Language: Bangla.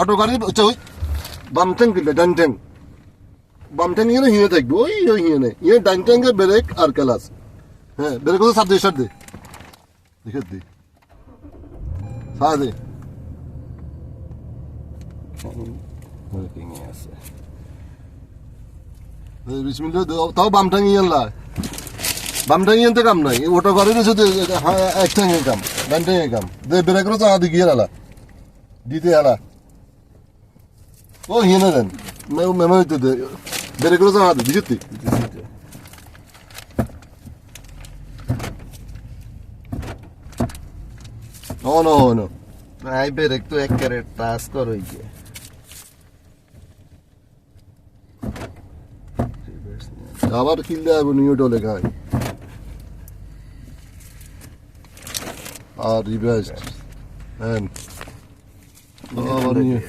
অটো গাড়ি ওই বাম ট্যাঙ্ক দিলে ডান ট্যাঙ্ক বাম ট্যাঙ্ক ইয়ে হিয়ে থাকবে ওই হিয়ে নেই ইয়ে ডান ট্যাঙ্কে ব্রেক আর ক্লাস হ্যাঁ ব্রেক হচ্ছে সাত দে দেখে দি সাদে আছে বিসমিল্লাহ তাও বাম ট্যাঙ্ক ইয়ে লা বাম ট্যাঙ্ক ইয়ে কাম নাই অটো গাড়ি রয়েছে এক ট্যাঙ্কে কাম ডান ট্যাঙ্কে কাম দে ব্রেক রয়েছে আদি গিয়ে আলা দিতে আলা ও হিয়ে না দেন মেমোরি দে ব্রেক রয়েছে আদি দিতে No. Ai berek tu ek kare pass karo ije. আবার কিনলে আর নিউটো লেখা হয় আর রিভার্স হ্যাঁ আবার নিয়ে